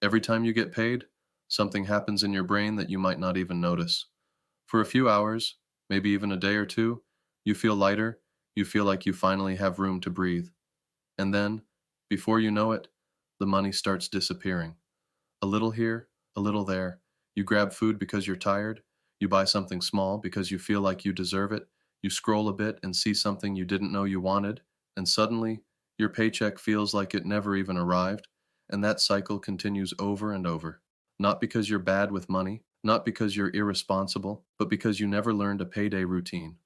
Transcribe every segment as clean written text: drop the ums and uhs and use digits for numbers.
Every time you get paid, something happens in your brain that you might not even notice. For a few hours, maybe even a day or two, you feel lighter, you feel like you finally have room to breathe. And then, before you know it, the money starts disappearing. A little here, a little there. You grab food because you're tired. You buy something small because you feel like you deserve it. You scroll a bit and see something you didn't know you wanted. And suddenly, your paycheck feels like it never even arrived. And that cycle continues over and over. Not because you're bad with money, not because you're irresponsible, but because you never learned a payday routine.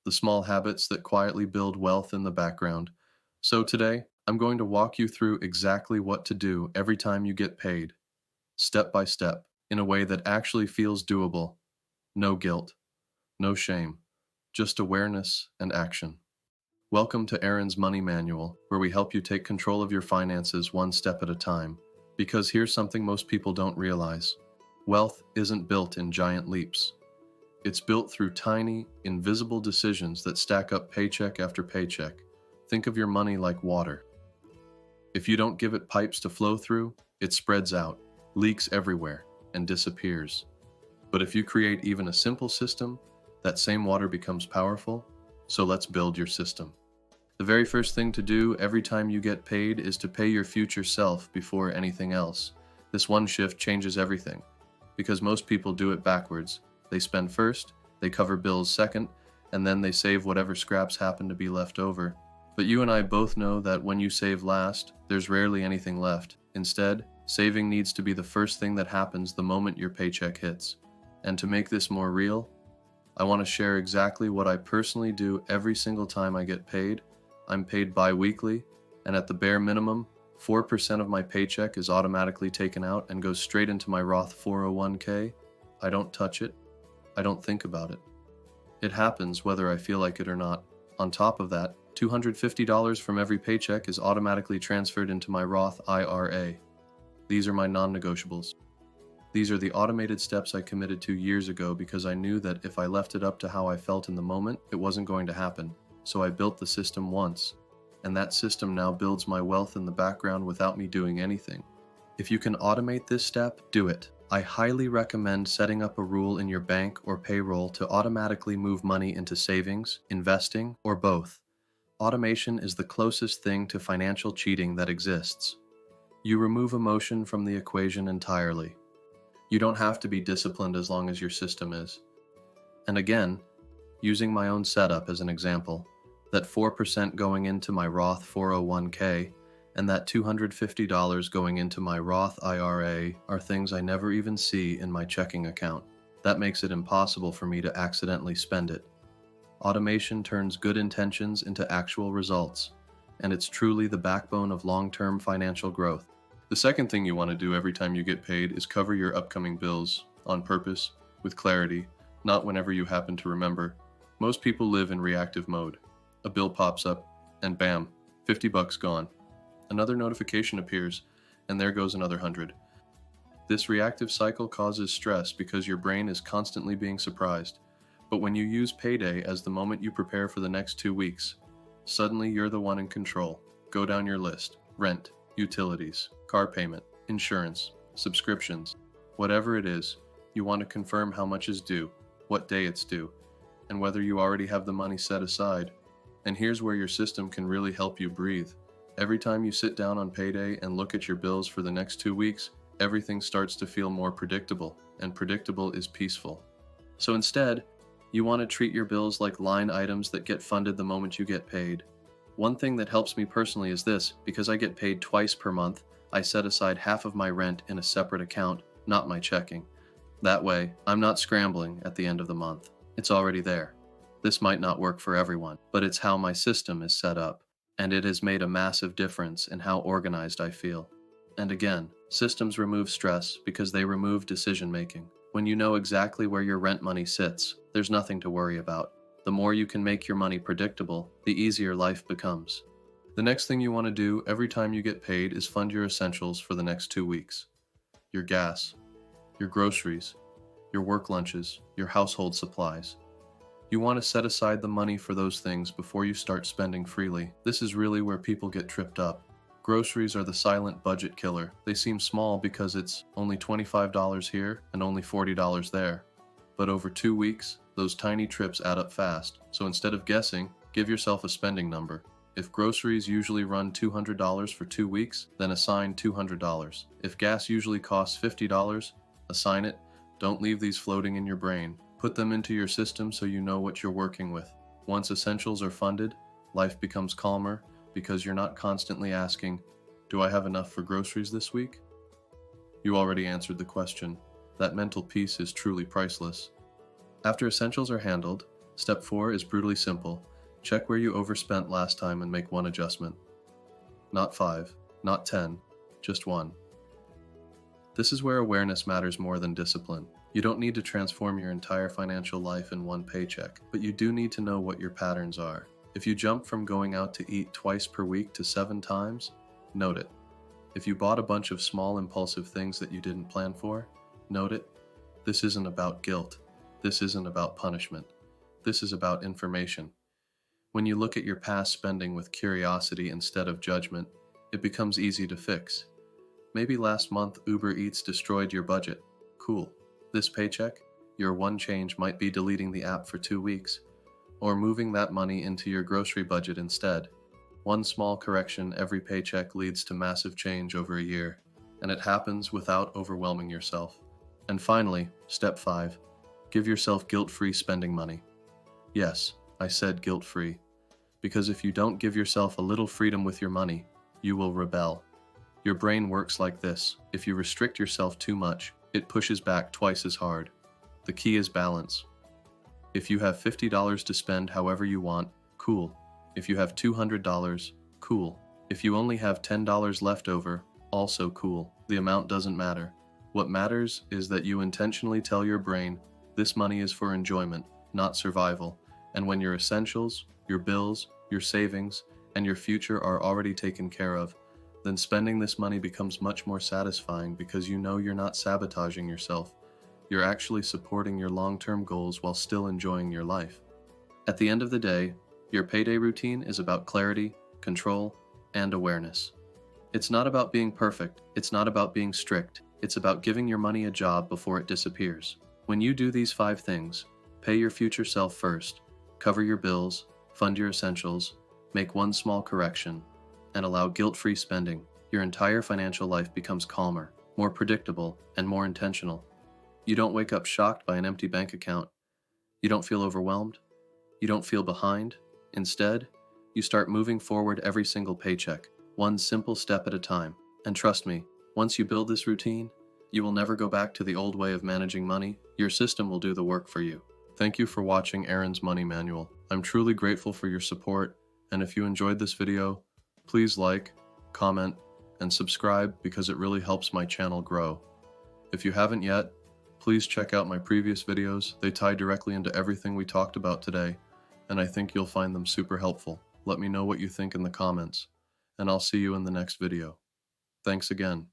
The small habits that quietly build wealth in the background. So today, I'm going to walk you through exactly what to do every time you get paid, step by step, in a way that actually feels doable. No guilt, no shame, just awareness and action. Welcome to Aaron's Money Manual, where we help you take control of your finances one step at a time. Because here's something most people don't realize: wealth isn't built in giant leaps. It's built through tiny, invisible decisions that stack up paycheck after paycheck. Think of your money like water. If you don't give it pipes to flow through, it spreads out, leaks everywhere, and disappears. But if you create even a simple system, that same water becomes powerful. So let's build your system. The very first thing to do every time you get paid is to pay your future self before anything else. This one shift changes everything, because most people do it backwards. They spend first, they cover bills second, and then they save whatever scraps happen to be left over. But you and I both know that when you save last, there's rarely anything left. Instead, saving needs to be the first thing that happens the moment your paycheck hits. And to make this more real, I want to share exactly what I personally do every single time I get paid. I'm paid bi-weekly, and at the bare minimum, 4% of my paycheck is automatically taken out and goes straight into my Roth 401k. I don't touch it. I don't think about it. It happens whether I feel like it or not. On top of that, $250 from every paycheck is automatically transferred into my Roth IRA. These are my non-negotiables. These are the automated steps I committed to years ago because I knew that if I left it up to how I felt in the moment, it wasn't going to happen. So I built the system once, and that system now builds my wealth in the background without me doing anything. If you can automate this step, do it. I highly recommend setting up a rule in your bank or payroll to automatically move money into savings, investing, or both. Automation is the closest thing to financial cheating that exists. You remove emotion from the equation entirely. You don't have to be disciplined as long as your system is. And again, using my own setup as an example, that 4% going into my Roth 401k and that $250 going into my Roth IRA are things I never even see in my checking account. That makes it impossible for me to accidentally spend it. Automation turns good intentions into actual results, and it's truly the backbone of long-term financial growth. The second thing you want to do every time you get paid is cover your upcoming bills, on purpose, with clarity, not whenever you happen to remember. Most people live in reactive mode. A bill pops up, and bam, $50 gone. Another notification appears, and there goes another 100. This reactive cycle causes stress because your brain is constantly being surprised. But when you use payday as the moment you prepare for the next 2 weeks, suddenly you're the one in control. Go down your list: rent, utilities, car payment, insurance, subscriptions. Whatever it is, you want to confirm how much is due, what day it's due, and whether you already have the money set aside. And here's where your system can really help you breathe. Every time you sit down on payday and look at your bills for the next 2 weeks, everything starts to feel more predictable, and predictable is peaceful. So instead, you want to treat your bills like line items that get funded the moment you get paid. One thing that helps me personally is this: because I get paid twice per month, I set aside half of my rent in a separate account, not my checking. That way, I'm not scrambling at the end of the month. It's already there. This might not work for everyone, but it's how my system is set up, and it has made a massive difference in how organized I feel. And again, systems remove stress because they remove decision making. When you know exactly where your rent money sits, there's nothing to worry about. The more you can make your money predictable, the easier life becomes. The next thing you want to do every time you get paid is fund your essentials for the next 2 weeks. Your gas, your groceries, your work lunches, your household supplies. You want to set aside the money for those things before you start spending freely. This is really where people get tripped up. Groceries are the silent budget killer. They seem small because it's only $25 here and only $40 there. But over 2 weeks, those tiny trips add up fast. So instead of guessing, give yourself a spending number. If groceries usually run $200 for 2 weeks, then assign $200. If gas usually costs $50, assign it. Don't leave these floating in your brain. Put them into your system so you know what you're working with. Once essentials are funded, life becomes calmer because you're not constantly asking, "Do I have enough for groceries this week?" You already answered the question. That mental peace is truly priceless. After essentials are handled, step 4 is brutally simple. Check where you overspent last time and make one adjustment. Not 5, not 10, just 1. This is where awareness matters more than discipline. You don't need to transform your entire financial life in one paycheck, but you do need to know what your patterns are. If you jump from going out to eat twice per week to 7 times, note it. If you bought a bunch of small impulsive things that you didn't plan for, note it. This isn't about guilt. This isn't about punishment. This is about information. When you look at your past spending with curiosity instead of judgment, it becomes easy to fix. Maybe last month Uber Eats destroyed your budget. Cool. This paycheck, your one change might be deleting the app for 2 weeks, or moving that money into your grocery budget instead. One small correction every paycheck leads to massive change over a year, and it happens without overwhelming yourself. And finally, step 5, give yourself guilt-free spending money. Yes, I said guilt-free, because if you don't give yourself a little freedom with your money, you will rebel. Your brain works like this. If you restrict yourself too much, it pushes back twice as hard. The key is balance. If you have $50 to spend however you want, cool. If you have $200, cool. If you only have $10 left over, also cool. The amount doesn't matter. What matters is that you intentionally tell your brain, this money is for enjoyment, not survival. And when your essentials, your bills, your savings, and your future are already taken care of, then spending this money becomes much more satisfying because you know you're not sabotaging yourself. You're actually supporting your long-term goals while still enjoying your life. At the end of the day, your payday routine is about clarity, control, and awareness. It's not about being perfect. It's not about being strict. It's about giving your money a job before it disappears. When you do these 5 things, pay your future self first, cover your bills, fund your essentials, make one small correction, and allow guilt-free spending, your entire financial life becomes calmer, more predictable, and more intentional. You don't wake up shocked by an empty bank account. You don't feel overwhelmed. You don't feel behind. Instead, you start moving forward every single paycheck, one simple step at a time. And trust me, once you build this routine, you will never go back to the old way of managing money. Your system will do the work for you. Thank you for watching Aaron's Money Manual. I'm truly grateful for your support, and if you enjoyed this video, please like, comment, and subscribe because it really helps my channel grow. If you haven't yet, please check out my previous videos. They tie directly into everything we talked about today, and I think you'll find them super helpful. Let me know what you think in the comments, and I'll see you in the next video. Thanks again.